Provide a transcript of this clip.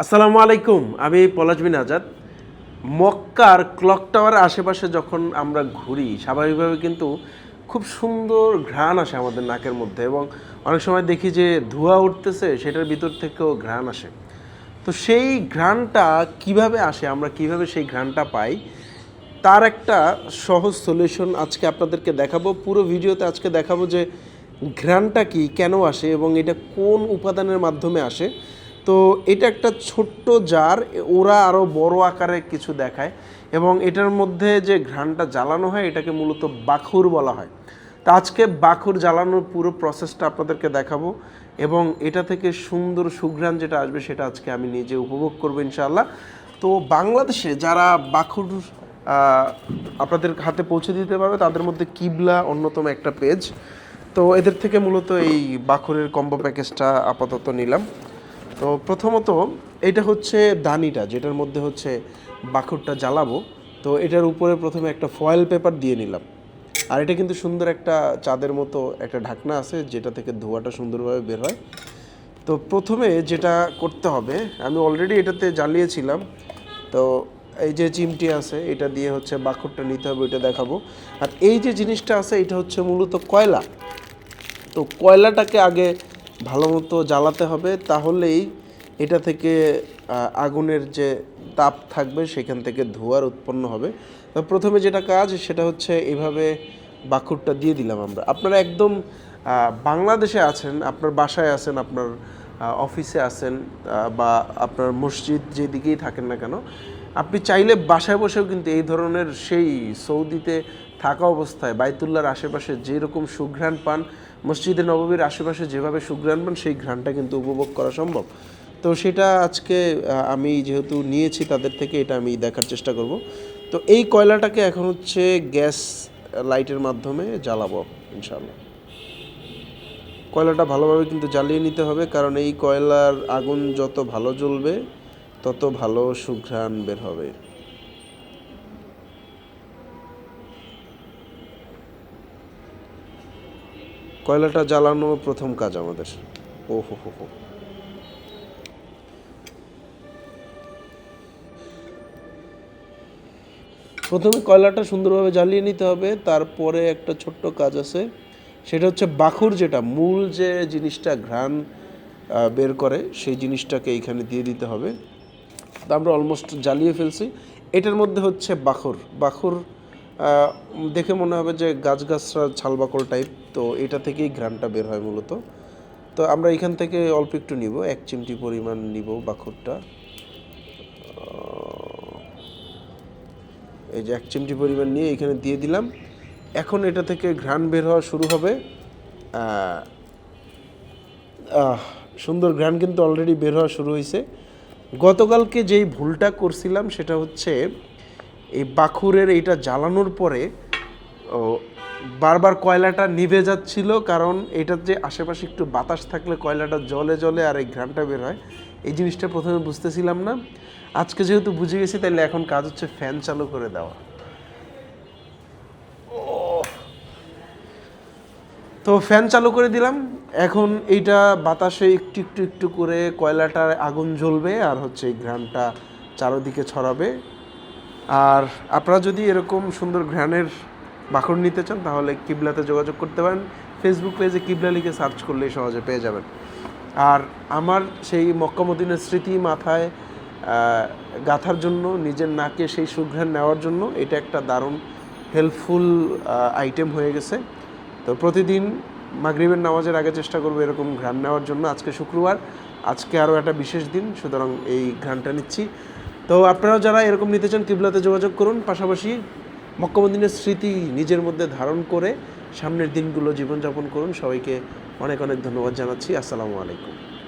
আসসালামু আলাইকুম। আমি পলাশ বিন আজাদ। মক্কার ক্লক টাওয়ারের আশেপাশে যখন আমরা ঘুরি, স্বাভাবিকভাবে কিন্তু খুব সুন্দর ঘ্রাণ আসে আমাদের নাকের মধ্যে, এবং অনেক সময় দেখি যে ধোঁয়া উঠতেছে, সেটার ভিতর থেকেও ঘ্রাণ আসে। তো সেই ঘ্রাণটা কিভাবে আসে, আমরা কিভাবে সেই ঘ্রাণটা পাই, তার একটা সহজ সলিউশন আজকে আপনাদেরকে দেখাবো। পুরো ভিডিওতে আজকে দেখাবো যে ঘ্রাণটা কি, কেন আসে এবং এটা কোন উপাদানের মাধ্যমে আসে। তো এটা একটা ছোট্ট জার, ওরা আরও বড় আকারে কিছু দেখায়, এবং এটার মধ্যে যে ঘ্রাণটা জ্বালানো হয় এটাকে মূলত বাখুর বলা হয়। তা আজকে বাখুর জ্বালানোর পুরো প্রসেসটা আপনাদেরকে দেখাবো, এবং এটা থেকে সুন্দর সুঘ্রাণ যেটা আসবে সেটা আজকে আমি নিজে উপভোগ করবো ইনশাআল্লাহ। তো বাংলাদেশে যারা বাখুর আপনাদের হাতে পৌঁছে দিতে পারবে, তাদের মধ্যে কিবলা অন্যতম একটা পেজ। তো এদের থেকে মূলত এই বাখুরের কম্বো প্যাকেজটা আপাতত নিলাম। তো প্রথমত এটা হচ্ছে দানিটা, যেটার মধ্যে হচ্ছে বাখুরটা জ্বালাবো। তো এটার উপরে প্রথমে একটা ফয়েল পেপার দিয়ে নিলাম, আর এটা কিন্তু সুন্দর একটা চাঁদের মতো একটা ঢাকনা আছে, যেটা থেকে ধোঁয়াটা সুন্দরভাবে বের হয়। তো প্রথমে যেটা করতে হবে, আমি অলরেডি এটাতে জ্বালিয়েছিলাম। তো এই যে চিমটি আছে, এটা দিয়ে হচ্ছে বাখুরটা নিতে হবে, এটা দেখাবো। আর এই যে জিনিসটা আছে, এটা হচ্ছে মূলত কয়লা। তো কয়লাটাকে আগে ভালো মতো জ্বালাতে হবে, তাহলেই এটা থেকে আগুনের যে তাপ থাকবে সেখান থেকে ধোঁয়ার উৎপন্ন হবে। তো প্রথমে যেটা কাজ সেটা হচ্ছে এইভাবে বাখুরটা দিয়ে দিলাম আমরা। আপনারা একদম বাংলাদেশে আছেন, আপনার বাসায় আছেন, আপনার অফিসে আছেন, বা আপনার মসজিদ যেদিকেই থাকেন না কেন, আপনি চাইলে বাসায় বসেও কিন্তু এই ধরনের সেই সৌদিতে থাকা অবস্থায় বাইতুল্লাহর আশেপাশে যেরকম সুঘ্রাণ পান, মসজিদে নববীর আশেপাশে যেভাবে সুঘ্রাণ পান, সেই ঘ্রাণটা কিন্তু উপভোগ করা সম্ভব। তো সেটা আজকে আমি যেহেতু নিয়েছি তাদের থেকে, এটা আমি দেখার চেষ্টা করব। তো এই কয়লাটাকে এখন হচ্ছে গ্যাস লাইটের মাধ্যমে জ্বালাবো ইনশাআল্লাহ। কয়লাটা ভালোভাবে কিন্তু জ্বালিয়ে নিতে হবে, কারণ এই কয়লার আগুন যত ভালো জ্বলবে তত ভালো সুঘ্রাণ বের হবে। কয়লাটা জ্বালানো প্রথম কাজ আমাদের। ও হো হো হো। প্রথমে কয়লাটা সুন্দরভাবে জ্বালিয়ে নিতে হবে, তারপরে একটা ছোট্ট কাজ আছে, সেটা হচ্ছে বাখুর, যেটা মূল যে জিনিসটা ঘ্রাণ বের করে, সেই জিনিসটাকে এইখানে দিয়ে দিতে হবে। তো আমরা অলমোস্ট জ্বালিয়ে ফেলছি। এটার মধ্যে হচ্ছে বাখুর। বাখুর দেখে মনে হবে যে গাছগাছরা ছালবাকল টাইপ, তো এটা থেকেই ঘ্রাণটা বের হয় মূলত। তো আমরা এখান থেকে অল্প একটু নিব, 1 চিমটি পরিমাণ নিব বাখুরটা। এই যে 1 চিমটি পরিমাণ নিয়ে এখানে দিয়ে দিলাম। এখন এটা থেকে ঘ্রাণ বের হওয়া শুরু হবে। সুন্দর ঘ্রাণ কিন্তু অলরেডি বের হওয়া শুরু হয়েছে। গতকালকে যেই ভুলটা করছিলাম সেটা হচ্ছে, এই বাখুরের এইটা জ্বালানোর পরে বারবার কয়লাটা নিভে যাচ্ছিল, কারণ এটার যে আশেপাশে একটু বাতাস থাকলে কয়লাটা জলে জলে আর এই ঘ্রাণটা বের হয়। এই জিনিসটা প্রথমে বুঝতেছিলাম না। আজকে যেহেতু বুঝে গেছি, তাহলে এখন কাজ হচ্ছে ফ্যান চালু করে দেওয়া। তো ফ্যান চালু করে দিলাম। এখন এইটা বাতাসে একটু একটু একটু করে কয়লাটার আগুন জ্বলবে, আর হচ্ছে এই ঘ্রাণটা চারোদিকে ছড়াবে। আর আপনারা যদি এরকম সুন্দর ঘ্রাণের বাখর নিতে চান, তাহলে কিবলাতে যোগাযোগ করতে পারেন। ফেসবুক পেজে কিবলা লিখে সার্চ করলেই সহজে পেয়ে যাবেন। আর আমার সেই মক্কা মদিনার স্মৃতি মাথায় গাঁথার জন্য, নিজের নাকে সেই সুঘ্রাণ নেওয়ার জন্য এটা একটা দারুণ হেল্পফুল আইটেম হয়ে গেছে। তো প্রতিদিন মাগরিবের নামাজের আগে চেষ্টা করবো এরকম ঘ্রাণ নেওয়ার জন্য। আজকে শুক্রবার, আজকে আরও একটা বিশেষ দিন, সুতরাং এই ঘ্রাণটা নিচ্ছি। তো আপনারা যারা এরকম নিতে চান, কিবলাতে যোগাযোগ করুন। পাশাপাশি মক্কা মদিনার স্মৃতি নিজের মধ্যে ধারণ করে সামনের দিনগুলো জীবনযাপন করুন। সবাইকে অনেক অনেক ধন্যবাদ জানাচ্ছি। আসসালামু আলাইকুম।